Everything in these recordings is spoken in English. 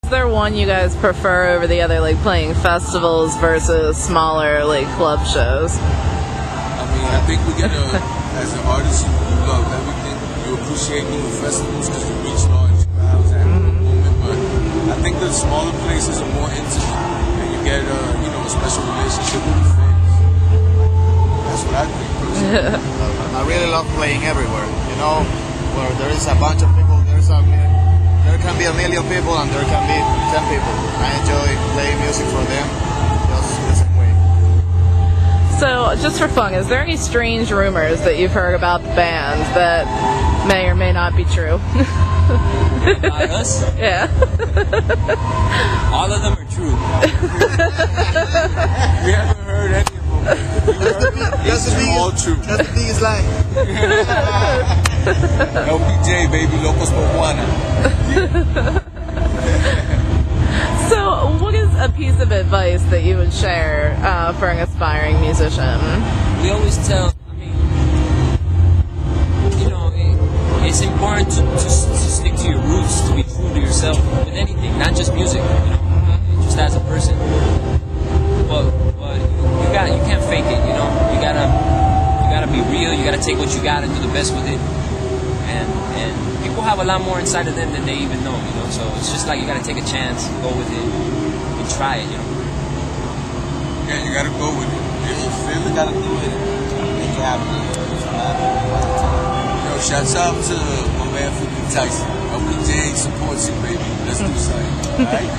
Is there one you guys prefer over the other, like playing festivals versus smaller like club shows? I mean, I think we get as an artist, you love everything. You appreciate new festivals because you reach large crowds at the moment. But I think the smaller places are more intimate, and you get a special relationship with your fans. That's what I think. I really love playing everywhere. Where there is a bunch of people, there can be a million people and there can be 10 people. I enjoy playing music for them just the same way. So, just for fun, is there any strange rumors that you've heard about the band that may or may not be true? About us? Yeah. All of them are true. We haven't heard any of them. It's all true. That's the biggest lie. LPJ, baby, Locos for Juana. So, what is a piece of advice that you would share for an aspiring musician? We always tell, it's important to stick to your roots, to be true to yourself with anything, not just music, just as a person. But you can't fake it, You gotta be real. You gotta take what you got and do the best with it. And people have a lot more inside of them than they even know, So it's just like you gotta take a chance, go with it, and try it, Yeah, you gotta go with it. If you feel it, gotta do it. Make it happen. Shouts out to my man Voodoo Tyson. LPJ supports you, baby. Let's do something. Alright?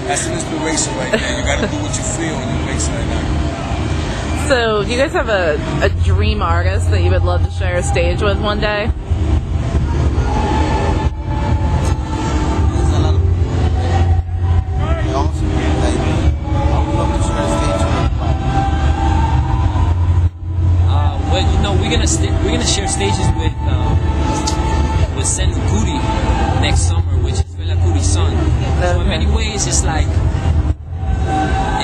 That's an inspiration right there. You gotta do what you feel and you make something happen. So, do you guys have a dream artist that you would love to share a stage with one day? There's a lot of they also like I would love to share a stage with we're gonna share stages with Sen Kuti next summer, which is Fela Kuti's son. So in many ways, it's like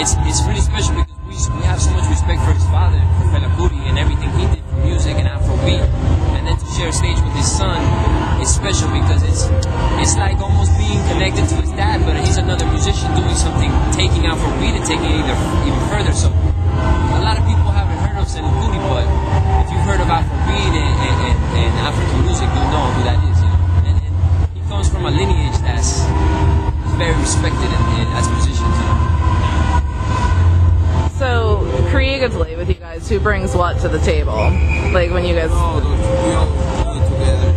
it's really special because we have so much respect for his father, for Fela Kuti, and everything he did for music and Afrobeat. And then to share a stage with his son, it's special because it's like almost being connected to his dad, but he's another musician doing something, taking Afrobeat and taking it even further. So a lot of people haven't heard of Sen Kuti, but if you've heard of Afrobeat and African music, you know who that is. And he comes from a lineage that's very respected as musicians. So, creatively with you guys, who brings what to the table? Like when you guys... We all do it together.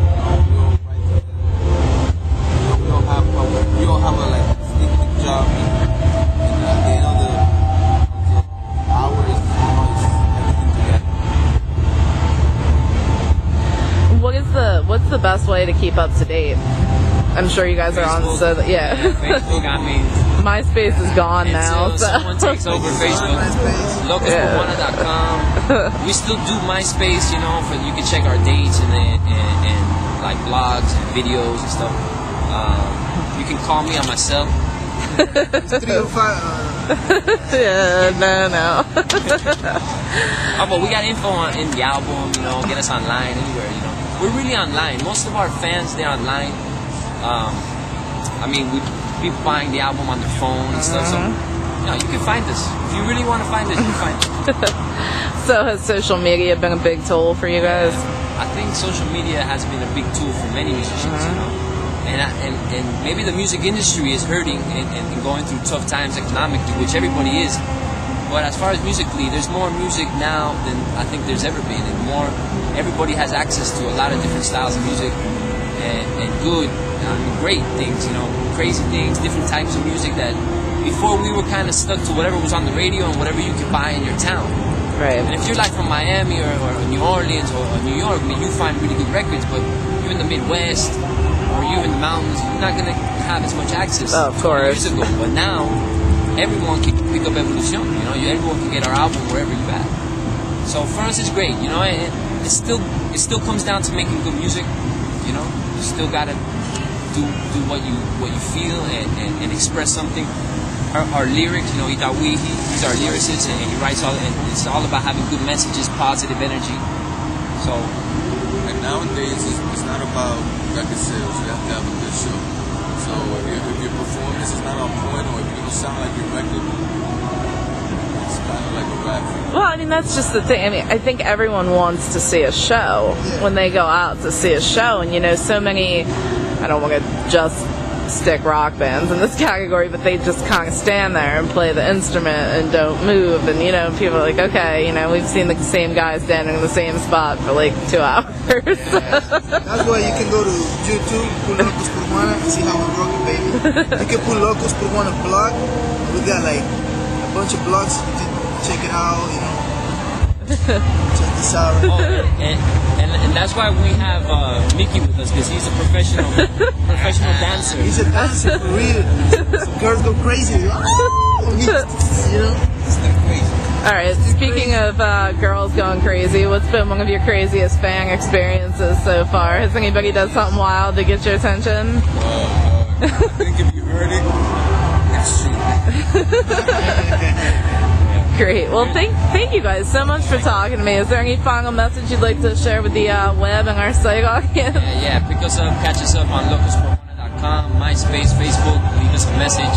We all have a distinctive job. And at the end of the hour, it's everything together. What's the best way to keep up to date? I'm sure you guys are on, so yeah. Facebook, MySpace is gone now. So. Someone takes over Facebook. Locos.com. We still do MySpace, you can check our dates and like blogs and videos and stuff. You can call me on my cell. 305. Yeah, no. But we got info in the album, get us online anywhere, We're really online. Most of our fans, they're online. People buying the album on their phone and stuff, so you can find us. If you really want to find us, you can find us. So has social media been a big tool for you guys? I think social media has been a big tool for many musicians, and maybe the music industry is hurting and going through tough times economically, which everybody is. But as far as musically, there's more music now than I think there's ever been, and everybody has access to a lot of different styles of music and good. Great things, crazy things, different types of music that before we were kind of stuck to whatever was on the radio and whatever you could buy in your town. Right. And if you're like from Miami or New Orleans or New York, you find really good records, but you're in the Midwest or you're in the mountains, you're not going to have as much access of course. years ago. But now, everyone can pick up Evolution, everyone can get our album wherever you're at. So for us, it's great, it still comes down to making good music, you still got to do what you feel and express something. Our lyrics, Itawi, he's our lyricist and he writes and it's all about having good messages, positive energy. So, and nowadays it's not about record sales. You have to have a good show. So if your performance is not on point, or if you don't sound like your record, it's kind of like a rap. Well, I mean, that's just the thing. I mean, I think everyone wants to see a show when they go out to see a show. And, you know, so many, I don't want to just stick rock bands in this category, but they just kind of stand there and play the instrument and don't move. And, you know, people are like, okay, you know, we've seen the same guy standing in the same spot for like 2 hours. That's why you can go to YouTube, put Locos por Juana, and see how we're rocking, baby. You can put Locos por Juana blog. We got like a bunch of blogs. You can check it out, you know. Check this out. Oh, and that's why we have Mickey with us, because he's a professional dancer. He's a dancer for real. Some girls go crazy. You know, it's not crazy. All right, speaking of girls going crazy, what's been one of your craziest fan experiences so far? Has anybody done something wild to get your attention? I think if you heard it, it's true. Great. Well, thank you guys so much for talking to me. Is there any final message you'd like to share with the web and our site audience? Pick us up, catch us up on locosporjuana.com, MySpace, Facebook, leave us a message.